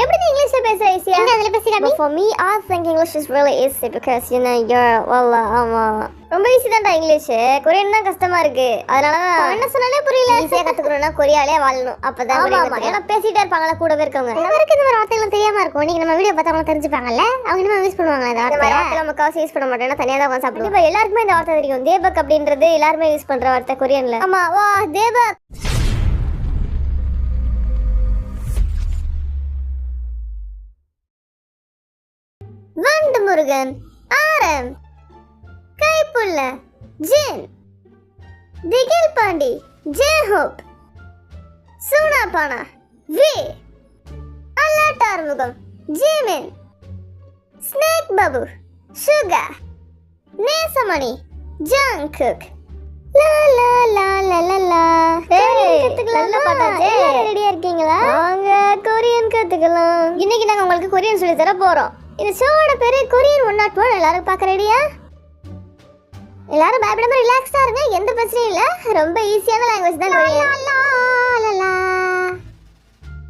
எப்படி நீ இங்கிலீஷ்ல பேசுற ஈஸியா? எங்க அதுல பேசி காமி. For me I think English is really easy because you know you're well ஆமா ரொம்ப ஈஸி தான்டா இங்கிலீஷ். கொரியன் தான் கஷ்டமா இருக்கு. அதனால தான் என்ன சொன்னாலே புரியல. ஈஸியா கத்துக்கறோம்னா கொரியாலே வாழணும். அப்பதான் புரியும். ஏன்னா பேசிட்டே இருப்பாங்களா கூடவே இருக்கவங்க. அவருக்கு இந்த மாதிரி வார்த்தைகள் தெரியாம இருக்கும். நீங்க நம்ம வீடியோ பார்த்தா அவங்க தெரிஞ்சுப்பாங்கல்ல. அவங்க இன்னும் யூஸ் பண்ணுவாங்க இந்த வார்த்தை. வார்த்தை நம்ம காசு யூஸ் பண்ண மாட்டேன்னா தனியா தான் உட்கார்ந்து சாப்பிடுவோம். இப்போ எல்லாருக்குமே இந்த வார்த்தை தெரியும். தேபக் அப்படின்றது எல்லாருமே யூஸ் பண்ற வார்த்தை கொரியன்ல. ஆமா வா தேபக். வண்டு முருகன் ஆரம் Kaipulla Jin Thigil Pandi J Hope Soonapaana V அல்லாட்டார்முகம் Jimin snake Babu Suga Nesamani Jungkook லா லா லா லா லா லா. நல்ல பாட்டாச்சே. ரெடியா இருக்கீங்களா? வாங்க கொரியன் கத்துக்கலாம். இன்னைக்கு நாங்க உங்களுக்கு கொரியன் சொல்லி தர போறோம். இந்த ஷோவோட பேரு கொரியன் 101. எல்லாரும் பார்க்க ரெடியா? எல்லாரும் பயப்படாம ரிலாக்ஸ்டா இருங்க. எந்த பிரச்சனையும் இல்ல. ரொம்ப ஈஸியான லாங்குவேஜ் தான் கொரியன்.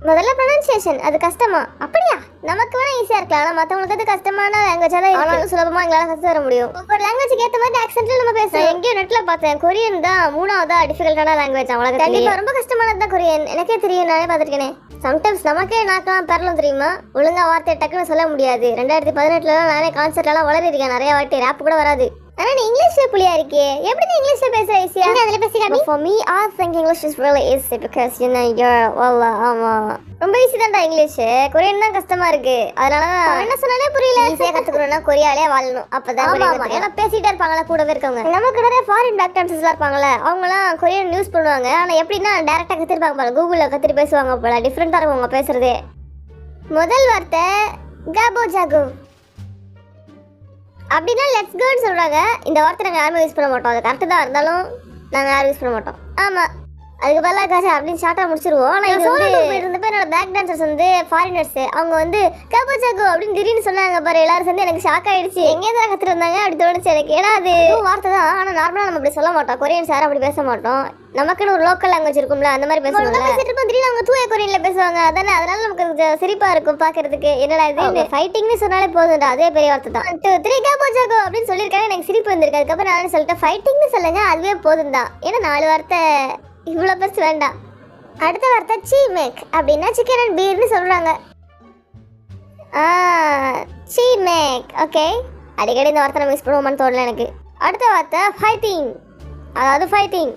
முதல்ல ப்ரொனன்சியேஷன் அது கஷ்டமா? அப்படியா? நமக்கு வேணா ஈஸியா இருக்கலாம். ஆனா மத்தவங்களுக்கு அது கஷ்டமான லாங்குவேஜா தான் இருக்கு. சுலபமா எங்களால கத்து தர முடியும். ஒவ்வொரு லாங்குவேஜ்க்கு ஏத்த மாதிரி ஆக்சென்ட்ல நம்ம பேசலாம். எங்கேயோ நெட்ல பார்த்தேன் கொரியன் தான் மூணாவதா டிஃபிகல்ட்டான லாங்குவேஜ் அவங்களுக்கு. கண்டிப்பா ரொம்ப கஷ்டமானது தான் கொரியன். எனக்கே தெரியும், நானே பார்த்திருக்கேனே. சம்டைம்ஸ் நமக்கே நாக்கெல்லாம் பெறலும் தெரியுமா? ஒழுங்கா வார்த்தை டக்குன்னு சொல்ல முடியாது. 2018 நானே கான்செர்ட்லாம் வளரிருக்கேன் நிறைய வாட்டி. ரேப் கூட வராது. ஆனா நீ இங்கிலீஷ்ல புலியா இருக்கே. எப்படி நீ இங்கிலீஷ்ல பேசுற ஈஸியா? எங்க அதுல பேசி காமி. For me I think English is really easy because you know you're well ஆமா ரொம்ப ஈஸி தான்டா இங்கிலீஷ். கொரியன் தான் கஷ்டமா இருக்கு. அதனால தான் என்ன சொன்னாலே புரியல. ஈஸியா கத்துக்கறோம்னா கொரியாலே வாழணும். அப்பதான் புரியும். ஏன்னா பேசிட்டே இருப்பாங்களா கூடவே இருக்கவங்க. நமக்கு நிறைய ஃபாரின் டாக்டர்ஸ்லாம் இருப்பாங்கல. அவங்கலாம் கொரியன் யூஸ் பண்ணுவாங்க. ஆனா எப்படின்னா டைரக்டா கத்திருப்பாங்க பாருங்க. கூகுள்ல கத்திரி பேசுவாங்க போல. டிஃபரெண்டா இருக்கும் அவங்க பேசுறதே. முதல் வார்த்தை காபோ ஜாகோ. அப்படின்னா லெட்ஸ் கோன்னு சொல்றாங்க. இந்த வார்த்தை நாங்கள் யாருமே யூஸ் பண்ண மாட்டோம். அது கரெக்டு தான் இருந்தாலும் நாங்கள் யாரும் யூஸ் பண்ண மாட்டோம். ஆமாம், அதுக்கு பதிலாக காசு அப்படின்னு ஷார்ட்டாக முடிச்சிருவோம். ஆனால் இது சோலோ குரூப் இருந்தப்போ என்னோட பேக் டான்சர்ஸ் வந்து ஃபாரினர்ஸ் அவங்க வந்து கபோ ஜாகோ அப்படின்னு திடீர்னு சொன்னாங்க பாரு. எல்லாரும் சேர்ந்து எனக்கு ஷாக் ஆயிடுச்சு. எங்கேயும் தான் கற்றுட்டு வந்தாங்க அப்படி தோணுச்சு எனக்கு. ஏன்னா அது வார்த்தை தான். ஆனால் நார்மலாக நம்ம அப்படி சொல்ல மாட்டோம். கொரியன் சார் அப்படி பேச மாட்டோம். நமக்குன்னு ஒரு லோக்கல் லாங்குவேஜ் இருக்கும்ல, அந்த மாதிரி பேசுவாங்க. திடீர்னு அவங்க தூய கொரியன்ல பேசுவாங்க. அதானே, அதனால நமக்கு சிரிப்பா இருக்கும் பாக்குறதுக்கு. என்னடா இது ஃபைட்டிங்னு சொன்னாலே போதும்டா, அதே பெரிய வார்த்தை தான். 1 2 3 கபோ ஜாகோ அப்படின்னு சொல்லியிருக்காங்க. எனக்கு சிரிப்பு வந்திருக்கு. அதுக்கப்புறம் நானே சொல்லிட்டேன் ஃபைட்டிங்னு சொல்லுங்க, அதுவே போதும் தான். ஏன்னா 4 வார்த்தை இவ்வளோ பெருசு வேண்டாம். அடுத்த வார்த்தை சீ மேக். அப்படின்னா சிக்கன் அண்ட் பீர்னு சொல்றாங்க. சீ மேக். ஓகே, அடிக்கடி இந்த வார்த்தை நம்ம யூஸ் பண்ணுவோமான்னு தோணல எனக்கு. அடுத்த வார்த்தை ஃபைட்டிங். அதாவது ஃபைட்டிங்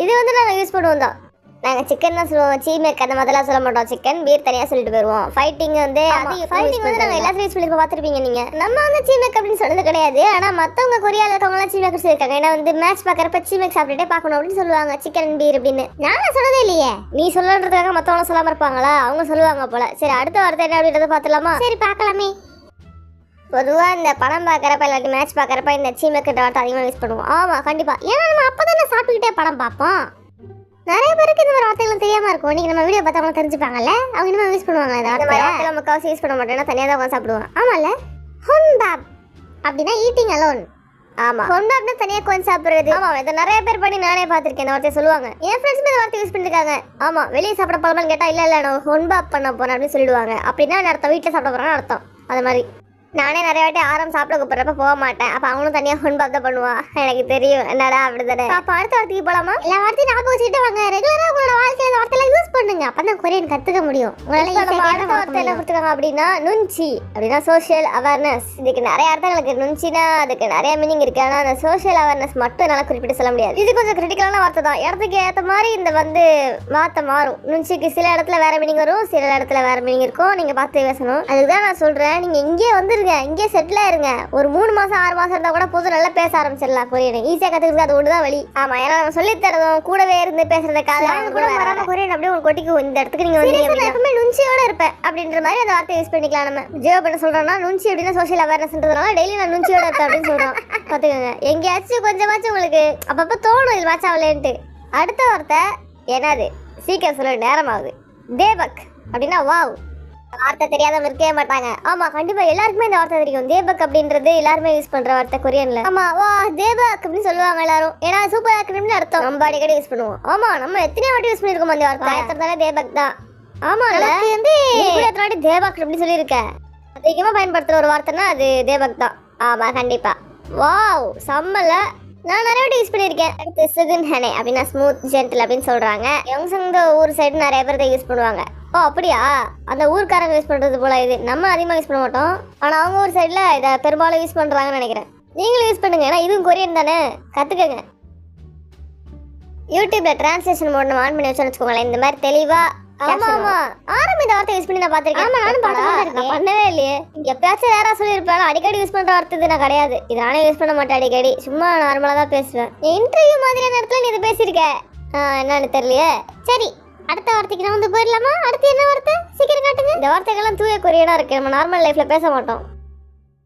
இது வந்து நாங்கள் யூஸ் பண்ணுவோம் தான். நாங்கள் சிக்கன் தான் சொல்லுவோம். சீ மேக் அந்த மாதிரிலாம் சொல்ல மாட்டோம். சிக்கன் பீர் தனியாக சொல்லிட்டு போயிடுவோம். ஃபைட்டிங் வந்து ஃபைட்டிங் வந்து நாங்கள் எல்லாத்தையும் யூஸ் பண்ணி பார்த்துருப்பீங்க நீங்கள். நம்ம வந்து சீ மேக் அப்படின்னு சொன்னது கிடையாது. ஆனால் மற்றவங்க கொரியாவில் இருக்கவங்களாம் சீ மேக் சொல்லியிருக்காங்க. ஏன்னா வந்து மேட்ச் பார்க்குறப்ப சீ மேக் சாப்பிட்டுட்டே பார்க்கணும் அப்படின்னு சொல்லுவாங்க. சிக்கன் பீர் அப்படின்னு நான் சொன்னதே இல்லையே. நீ சொல்லன்றதுக்காக மற்றவங்க சொல்லாமல் இருப்பாங்களா? அவங்க சொல்லுவாங்க போல. சரி, அடுத்த வார்த்தை என்ன அப்படின்றத பார்த்துலாமா? சரி பார்க்கலாமே. பொதுவாக இந்த படம் பார்க்குறப்ப இல்லாட்டி மேட்ச் பார்க்குறப்ப இந்த சீ மேக்கிட்ட வார்த்தை அதிகமாக யூஸ் பண்ணுவோம். ஆமாம், கண்டிப்பாக. ஏன்னா நம்ம அப்போ தானே சாப்பிட்டுக்கிட்டே படம் பார்ப்போம். நிறைய பேருக்கு இந்த மாதிரி வார்த்தைகள் தெரியாம இருக்கும். நீங்க நம்ம வீடியோ பார்த்தா அவங்க தெரிஞ்சுப்பாங்கல்ல. அவங்க இன்னும் யூஸ் பண்ணுவாங்க. இந்த வார்த்தை நம்ம காசு யூஸ் பண்ண மாட்டேன்னா தனியாக தான் உட்காந்து சாப்பிடுவோம். ஆமால. ஹொன்பாப் அப்படின்னா ஈட்டிங் அலோன். ஆமா, ஹொன்பாப்னா தனியாக கொஞ்சம் சாப்பிடுறது. ஆமா, இதை நிறைய பேர் பண்ணி நானே பார்த்துருக்கேன். இந்த வார்த்தையை சொல்லுவாங்க. என் ஃப்ரெண்ட்ஸுமே இந்த வார்த்தை யூஸ் பண்ணிருக்காங்க. ஆமா, வெளியே சாப்பிட போகலாமான்னு கேட்டால் இல்லை நான் ஹொன்பாப் பண்ண போறேன் அப்படின்னு சொல்லிடுவாங்க. அப்படின்னா அர்த்தம் வீட்டில் சாப்பிட போறேன்னு அர்த்தம். அது மாதிரி நானே நிறைய வாட்டி ஆரம் சாப்பிட கூப்பிட்றப்ப போக மாட்டேன். அப்போ அவங்களும் தனியாக ஹொன்பாப் தான் பண்ணுவா. எனக்கு தெரியும் என்னடா அப்படி தானே. அப்போ அடுத்த வார்த்தைக்கு போகலாமா? எல்லா வார்த்தையும் ஞாபகம் வச்சுக்கிட்டு வாங்க. ரெகுலராக உங்களோட வாழ்க்கையில் வார்த்தையெல்லாம் யூஸ் பண்ணுங்க. அப்போ தான் கொரியன் கற்றுக்க முடியும். அடுத்த வார்த்தை என்ன கொடுத்துருக்காங்க அப்படின்னா நுஞ்சி. அப்படின்னா சோஷியல் அவேர்னஸ். இதுக்கு நிறைய அர்த்தங்களுக்கு நுஞ்சினா அதுக்கு நிறைய மீனிங் இருக்கு. ஆனால் அந்த சோஷியல் அவேர்னஸ் மட்டும் என்னால் குறிப்பிட்டு சொல்ல முடியாது. இது கொஞ்சம் கிரிட்டிக்கலான வார்த்தை தான். இடத்துக்கு ஏற்ற மாதிரி இந்த வந்து வார்த்தை மாறும். நுஞ்சிக்கு சில இடத்துல வேற மீனிங் வரும், சில இடத்துல வேற மீனிங் இருக்கும். நீங்க பார்த்து பேசணும். அதுக்கு தான் நான் சொல்றேன், நீங்க இங்கே வந்துருங்க, இங்கே செட்டில் ஆயிருங்க. ஒரு 3 மாசம் 6 மாசம் இருந்தா கூட போதும், நல்லா பேச ஆரம்பிச்சிடலாம் கொரியன். ஈஸியா கத்துக்கிறது அது ஒன்று தான் வழி. ஆமா, ஏன்னா நம்ம சொல்லி தரதும் கூடவே இருந்து பேசுறத காலையில கூட வராம கொரியன் அப்படியே உங்களுக்கு கொட்டிக்கும். இந்த இடத்துக்கு நீங்க வந்து எப்பவுமே நுஞ்சியோட இருப்பேன் அப்படின்ற மாதிரி அந்த வார்த்தை யூஸ் பண்ணிக்கலாம். நம்ம ஜியோ பண்ண சொல்றோம்னா நுஞ்சி அப்படின்னா சோஷியல் அவேர்னஸ்ன்றதுனால டெய்லி நான் நுஞ்சியோட இருப்பேன் அப்படின்னு சொல்றோம். பாத்துக்கோங்க, எங்கேயாச்சும் கொஞ்சமாச்சும் உங்களுக்கு அப்பப்போ தோணும் இது மேட்ச் ஆகலேன்ட்டு. அடுத்த வார்த்தை என்னது? சீக்கிரம் சொல்ல, நேரம் ஆகுது. தேபக் அப்படின்னா வாவ். வார்த்தை தெரியாதவங்க இருக்கவே மாட்டாங்க. ஆமா, கண்டிப்பா எல்லாருக்குமே இந்த வார்த்தை தெரியும். தேபக் அப்படின்றது எல்லாருமே யூஸ் பண்ற வார்த்தை கொரியன்ல. ஆமா, வா தேபக் அப்படின்னு சொல்லுவாங்க எல்லாரும். ஏன்னா சூப்பர் ஆக்டர்னு அர்த்தம். நம்ம அடிக்கடி யூஸ் பண்ணுவோம். ஆமா, நம்ம எத்தனை வாட்டி யூஸ் பண்ணிருக்கோம் அந்த வார்த்தை. எத்தனை தேபக் தான். ஆமால வந்து நீ கூட எத்தனை வாட்டி தேபாக் அப்படி சொல்லியிருக்க. அதிகமா பயன்படுத்துற ஒரு வார்த்தைன்னா அது தேபாக் தான். ஆமா கண்டிப்பா. வாவ் செம்மல. நான் நிறைய வாட்டி யூஸ் பண்ணியிருக்கேன். அடுத்து சுகுன் ஹனே அப்படின்னா ஸ்மூத் ஜென்டில் அப்படின்னு சொல்றாங்க. யங்சங் ஊர் சைடு நிறைய பேர் இதை யூஸ் பண்ணுவாங்க. ஓ அப்படியா? அந்த ஊர்க்காரங்க யூஸ் பண்றது போல இது. நம்ம அதிகமாக யூஸ் பண்ண மாட்டோம். ஆனா அவங்க ஊர் சைடுல இதை பெரும்பாலும் யூஸ் பண்றாங்கன்னு நினைக்கிறேன். நீங்களும் யூஸ் பண்ணுங்க. ஏன்னா இதுவும் கொரியன் தானே, கத்துக்கங்க. யூடியூப்ல டிரான்ஸ்லேஷன் மோட் நம்ம ஆன் பண்ணி வச்சுக்கோங்களேன். இந்த மாதிரி தெளிவா. ஆமா ஆமா ஆரம்பி இந்த வார்த்தை யூஸ் பண்ணி நான் பாத்திருக்கேன். ஆமா நானும் பார்த்துருக்கேன். பண்ணவே இல்லையே. எப்பயாச்சும் வேற சொல்லியிருப்பேன். அடிக்கடி யூஸ் பண்ற வார்த்தை நான் கிடையாது. இது நானே யூஸ் பண்ண மாட்டேன் அடிக்கடி. சும்மா நார்மலா தான் பேசுவேன். இன்டர்வியூ மாதிரியான இடத்துல நீ இதை பேசியிருக்க. என்னன்னு தெரியலையே. சரி அடுத்த வார்த்தைக்கு நான் வந்து போயிடலாமா? அடுத்து என்ன வார்த்தை சீக்கிரம் காட்டுங்க. இந்த வார்த்தைகள்லாம் தூய கொரியனா இருக்கு. நம்ம நார்மல் லைஃப்ல பேச மாட்டோம்.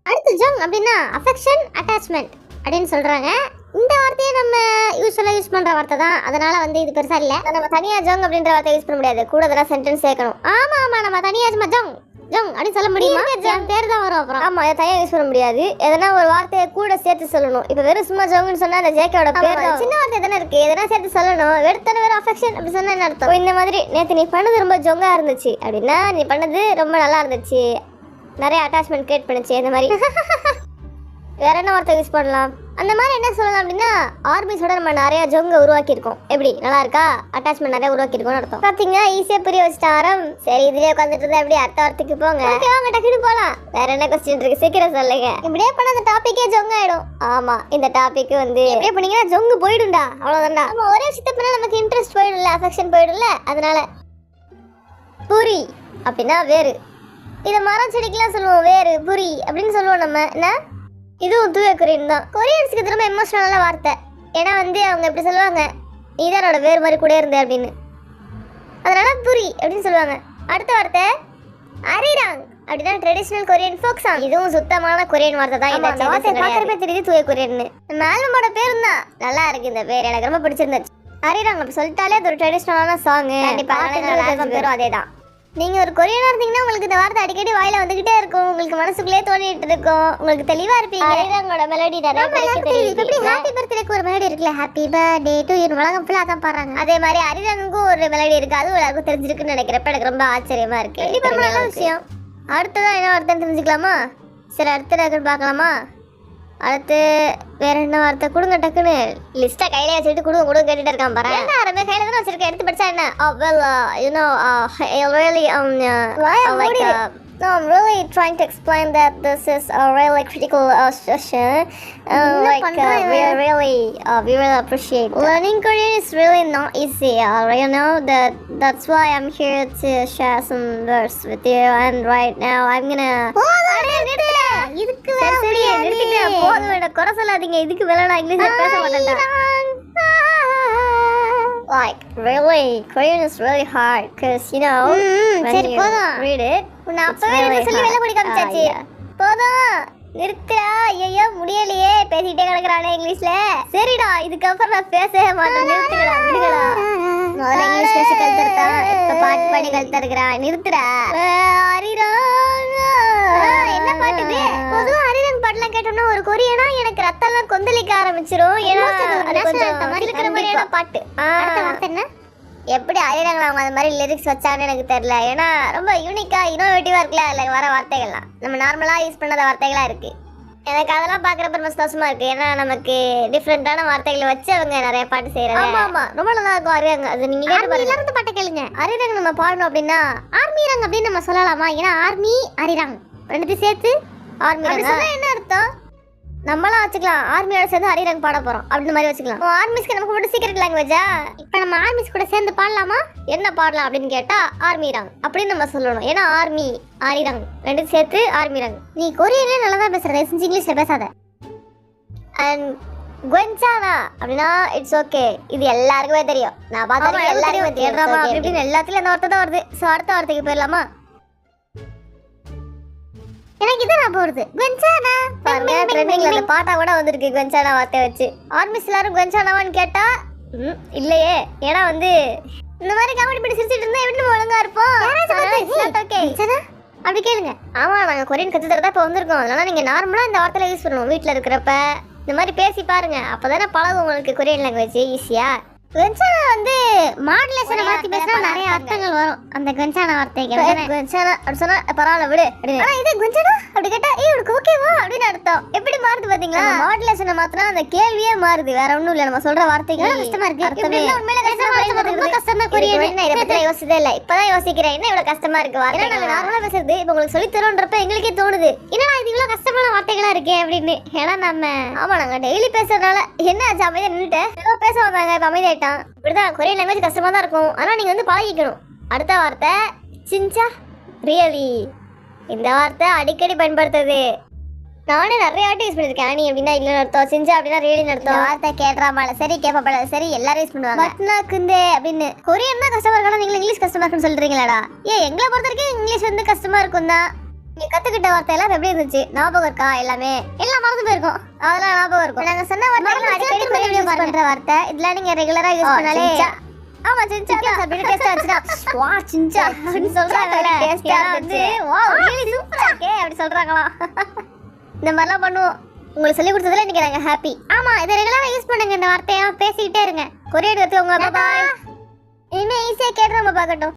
அடுத்து ஜங் அப்படின்னா அஃபெக்ஷன் அட்டாச்மெண்ட் அப்படின்னு சொல்றாங்க. இந்த வார்த்தையை நம்ம யூஸ்வலாக யூஸ் பண்ற வார்த்தை தான். அதனால வந்து இது பெருசா இல்லை. நம்ம தனியா ஜங் அப்படின்ற வார்த்தை யூஸ் பண்ண முடியாது. கூட அதெல்லாம் சென்டென்ஸ் சேர்க்கணும். ஆமா ஆமா நம்ம தனியா சும்மா ஜங் ஜங் அப்படின்னு சொல்ல முடியுமா? என் பேர் தான் வரும் அப்புறம். ஆமா அதை தனியாக யூஸ் பண்ண முடியாது. எதனா ஒரு வார்த்தையை கூட சேர்த்து சொல்லணும். இப்போ வெறும் சும்மா ஜங்னு சொன்னா அந்த ஜேக்கோட பேர் சின்ன வார்த்தை எதனா இருக்கு. எதனா சேர்த்து சொல்லணும். எடுத்தானே வெறும் அஃபெக்ஷன் அப்படி சொன்னா என்ன அர்த்தம்? இந்த மாதிரி நேற்று நீ பண்ணது ரொம்ப ஜொங்கா இருந்துச்சு அப்படின்னா நீ பண்ணது ரொம்ப நல்லா இருந்துச்சு, நிறைய அட்டாச்மெண்ட் கிரியேட் பண்ணுச்சு. இந்த மாதிரி வேற என்ன வார்த்தை யூஸ் பண்ணலாம்? அந்த மாதிரி என்ன சொல்லலாம் அப்படின்னா ஆர்மிஸோட நம்ம நிறைய ஜொங்க உருவாக்கியிருக்கோம். எப்படி நல்லா இருக்கா? அட்டாச்மெண்ட் நிறைய உருவாக்கியிருக்கோம்னு அர்த்தம். பார்த்தீங்கன்னா ஈஸியாக புரிய வச்சுட்டாரம். சரி இதுலேயே உட்காந்துட்டு இருந்தா எப்படி அடுத்த வார்த்தைக்கு போங்க. வாங்க டக்குனு போகலாம். வேற என்ன கொஸ்டின் இருக்கு சீக்கிரம் சொல்லுங்க. இப்படியே பண்ண அந்த டாப்பிக்கே ஜொங்க ஆயிடும். ஆமா இந்த டாபிக் வந்து எப்படியே பண்ணீங்கன்னா ஜொங்கு போயிடும்டா. அவ்வளோதான்டா. நம்ம ஒரே விஷயத்த பண்ணா நமக்கு இன்ட்ரெஸ்ட் போயிடும்ல, அஃபெக்ஷன் போயிடும்ல. அதனால புரி அப்படின்னா வேறு. இதை மரம் செடிக்கெல்லாம் சொல்லுவோம் வேறு புரி அப்படின்னு சொல்லுவோம் நம்ம. என்ன இதுவும் தூய கொரியன் தான். கொரியன்ஸுக்கு திரும்ப எமோஷனலான வார்த்தை. ஏன்னா வந்து அவங்க எப்படி சொல்லுவாங்க, நீதான் என்னோட வேறு மாதிரி கூட இருந்தேன் அப்படின்னு. அதனால புரி அப்படின்னு சொல்லுவாங்க. அடுத்த வார்த்தை அரிராங் அப்படின்னா ட்ரெடிஷனல் கொரியன் ஃபோக் சாங். இதுவும் சுத்தமான கொரியன் வார்த்தை தான். இந்த வார்த்தை பார்க்குறப்பே தெரியுது தூய கொரியன்னு. நம்ம ஆல்பமோட பேரும் தான் நல்லா இருக்கு. இந்த பேர் எனக்கு ரொம்ப பிடிச்சிருந்துச்சு. அரிராங் அப்படி சொல்லிட்டாலே அது ஒரு ட்ரெடிஷனலான சாங். கண்டிப்பாக பேரும் அதே தான். நீங்க ஒரு கொரியனா இருந்தீங்கன்னா உங்களுக்கு இந்த வார்த்தை அடிக்கடி வாயில வந்துகிட்டே இருக்கும். உங்களுக்கு மனசுக்குள்ளே தோணிட்டு இருக்கும். உங்களுக்கு தெளிவா இருப்பீங்க. அரிராங்கோட மெலடி நிறைய பேருக்கு தெரியும். எப்படி ஹாப்பி பர்த்டேக்கு ஒரு மெலடி இருக்குல்ல, ஹாப்பி பர்த்டே டு யூ, உலகம் ஃபுல்லா அதான் பாடுறாங்க. அதே மாதிரி அரிராங்குக்கும் ஒரு மெலடி இருக்கு. அது எல்லாருக்கும் தெரிஞ்சிருக்குன்னு நினைக்கிறப்ப எனக்கு ரொம்ப ஆச்சரியமா இருக்கு. நல்ல விஷயம். அடுத்ததான் என்ன வார்த்தைன்னு தெரிஞ்சுக்கலாமா? சரி அடுத்த டக்குன்னு பார்க்கலாமா? அடுத்து வேற என்ன வார்த்தை கொடுங்க டக்குன்னு. லிஸ்ட்டை கையில வச்சுட்டு கொடுங்க கொடுங்க கேட்டுட்டு இருக்கான் பாரு. என்ன ஆரம்பி கையில தானே வச்சிருக்கேன், எடுத்து படிச்சா என்ன? well you know really like no, I'm really trying to explain that this is a really critical session. Like we really appreciate that. Learning Korean is really not easy. You know that's why I'm here to share some words with you. And right now I'm gonna இதுக்கு வேற நிறுத்திட்டு போதும். குறை சொல்லாதீங்க. இதுக்கு வேற நான் இங்கிலீஷ்ல பேச மாட்டேன்டா. Like really Korean is really hard because you know சரி போதும் read it. நான் அப்பவே சொல்லி வெளிய போடி காமிச்சாச்சு. போதும் நிறுத்துடா. ஐயோ முடியலையே பேசிட்டே கிடக்குறானே இங்கிலீஷ்ல. சரிடா இதுக்கப்புறம் நான் பேசவே மாட்டேன். நிறுத்துடா விடுடா. முதல்ல இங்கிலீஷ் பேச கத்துறதா இப்ப பாட்டு பாடி கத்துறதுக்குறா. நிறுத்துடா. என்ன பாட்டு இது? பொதுவா அரிராங் பாட்டுலாம் கேட்டோம்னா ஒரு கொரியனா எனக்கு ரத்தம்லாம் கொந்தளிக்க ஆரம்பிச்சிரும். ஏன்னா அது கொஞ்சம் இருக்கிற மாதிரியான பாட்டு. அடுத்த வார்த்தை என்ன? எப்படி அரிராங்ல அவங்க அந்த மாதிரி லிரிக்ஸ் வச்சாங்கன்னு எனக்கு தெரியல. ஏன்னா ரொம்ப யூனிக்கா இனோவேட்டிவா இருக்குல்ல அதில் வர வார்த்தைகள்லாம். நம்ம நார்மலா யூஸ் பண்ணாத வார்த்தைகளா இருக்கு. எனக்கு அதெல்லாம் பாக்குறப்ப ரொம்ப சந்தோஷமா இருக்கு. ஏன்னா நமக்கு டிஃப்ரெண்டான வார்த்தைகளை வச்சு அவங்க நிறைய பாட்டு செய்யறாங்க. ஆமா ஆமா ரொம்ப நல்லா இருக்கும் அரிராங். அது நீங்க கேட்டு பாருங்க. இருந்து பாட்டு கேளுங்க. அரிராங் நம்ம பாடணும் அப்படின்னா ஆர்மிராங் அப்படின்னு நம்ம சொல்லலாமா? ஏன்னா ஆர்மி அரிராங் ரெண்டுத்தையும் சேர்த்து ஆர்மி என்ன அர்த்தம்? நம்மளாம் வச்சுக்கலாம். ஆர்மியோட சேர்ந்து அரிராங் பாட போறோம் அப்படின்னு மாதிரி வச்சுக்கலாம். ஆர்மிஸ்க்கு நமக்கு மட்டும் சீக்ரெட் லாங்குவேஜா? இப்போ நம்ம ஆர்மிஸ் கூட சேர்ந்து பாடலாமா? என்ன பாடலாம் அப்படின்னு கேட்டா ஆர்மிராங் அப்படின்னு நம்ம சொல்லணும். ஏன்னா ஆர்மி அரிராங் ரெண்டு சேர்த்து ஆர்மிராங். நீ கொரியன்ல நல்லா தான் பேசுற, செஞ்சு இங்கிலீஷ்ல பேசாத. அண்ட் குவென்சானா அப்படின்னா இட்ஸ் ஓகே. இது எல்லாருக்குமே தெரியும். நான் பார்த்தா எல்லாருக்குமே தெரியும். அப்படின்னு எல்லாத்துலயும் அந்த வார்த்தை தான் வருது. ஸோ அடுத்த வார்த்தைக்கு போயிடலாமா? எனக்கு இது நான் போறது குவென்சானா. பாருங்க ட்ரெண்டிங்ல அந்த பாட்டா கூட வந்திருக்கு குவென்சானா வார்த்தை வச்சு. ஆர்மிஸ் எல்லாரும் குவென்சானாவான்னு கேட்டா இல்லையே. ஏன்னா வந்து இந்த மாதிரி காமெடி பண்ணி சிரிச்சிட்டு இருந்தா எப்படி நம்ம ஒழுங்கா இருப்போம்? அப்படி கேளுங்க. ஆமா நாங்க கொரியன் கத்து தரதா இப்ப வந்திருக்கோம். அதனால நீங்க நார்மலா இந்த வார்த்தையில யூஸ் பண்ணுவோம். வீட்டுல இருக்கிறப்ப இந்த மாதிரி பேசி பாருங்க. அப்பதானே பழகும் உங்களுக்கு கொரியன் லாங்குவேஜ் ஈஸியா. கன்சானா வந்து மாடுலேஷனை மாத்தி பேசினா நிறைய அர்த்தங்கள் வரும் அந்த கன்சானா வார்த்தைக்கு. குவென்சானா அப்படி சொன்னா பரவாயில்ல விடு. ஆனா இது குன்சானா அப்படி கேட்டா உனக்கு ஓகேவா அப்படின்னு அர்த்தம். எப்படி மாறுது பாத்தீங்களா? மாடுலேஷனை மாத்தினா அந்த கேள்வியே மாறுது. வேற ஒண்ணும் இல்ல, நம்ம சொல்ற வார்த்தைக்கு கஷ்டமா இருக்கு. அர்த்தமே உண்மையில ரொம்ப கஷ்டமா கொரியன். என்ன இதை பத்தி யோசிச்சதே இல்ல, இப்பதான் யோசிக்கிறேன். என்ன இவ்வளவு கஷ்டமா இருக்கு வார்த்தை? நாங்க நார்மலா பேசுறது இப்ப உங்களுக்கு சொல்லி தரோன்றப்ப எங்களுக்கே தோணுது என்னடா இது இவ்வளவு கஷ்டமான வார்த்தைகளா இருக்கே அப்படின்னு. ஏன்னா நம்ம ஆமா நாங்க டெய்லி பேசுறதுனால என்ன ஆச்சு அமைதியா நின்னுட்டேன். ஏதோ பேச வந்தாங்க இப்ப அமைதியாயிட்டான். இப்படிதான் கொரியன் லாங்குவேஜ் கஷ்டமா தான் இருக்கும், ஆனா நீங்க வந்து பழகிக்கணும். அடுத்த வார்த்தை சின்சா. ரியலி இந்த வார்த்தை அடிக்கடி பயன்படுத்துறது. நானே நிறைய வாட்டி யூஸ் பண்ணிருக்கேன். ஆனி அப்படின்னா இல்லைன்னு அர்த்தம், சின்சா அப்படின்னா ரியலின்னு அர்த்தம். வார்த்தை கேட்றாமால சரி கேட்பால சரி எல்லாரும் யூஸ் பண்ணுவாங்க. பட்னா குந்தே அப்படின்னு. கொரியன் தான் கஷ்டமா இருக்கா, நீங்க இங்கிலீஷ் கஷ்டமா இருக்குன்னு சொல்றீங்களாடா? எங்களை பொறுத்த வரைக்கும் இங்கிலீஷ் வந்து கஷ்டமா இருக்கும் தான். நீங்க கத்துக்கிட்ட வார்த்தை எல்லாம் எப்படி இருந்துச்சு? ஞாபகம் இருக்கா? எல்லாமே எல்லாம் மறந்து போயிருக்கும், அதெல்லாம் ஞாபகம் இருக்கும். நாங்க சொன்ன வார்த்தை அடிக்கடி கொரியன் யூஸ் பண்ற வார்த்தை. இதெல்லாம் நீங்க ரெகுலரா யூஸ் பண்ணாலே ஆமா சின்சா அப்படின்னு டேஸ்டா இருந்துச்சுனா வா சின்சா அப்படின்னு சொல்றாங்கல. டேஸ்டா இருந்துச்சு, வாவ் ரியலி சூப்பரா இருக்கே அப்படி சொல்றாங்களா? இந்த மாதிரிலாம் பண்ணுவோம். உங்களுக்கு சொல்லி கொடுத்ததுல இன்னைக்கு நாங்க ஹாப்பி. ஆமா இதை ரெகுலரா யூஸ் பண்ணுங்க. இந்த வார்த்தையா பேசிக்கிட்டே இருங்க. கொரியன் கத்துக்கோங்க. பாய். இனிமே ஈஸியா கேட்டு நம்ம பார்க்கட்டும்.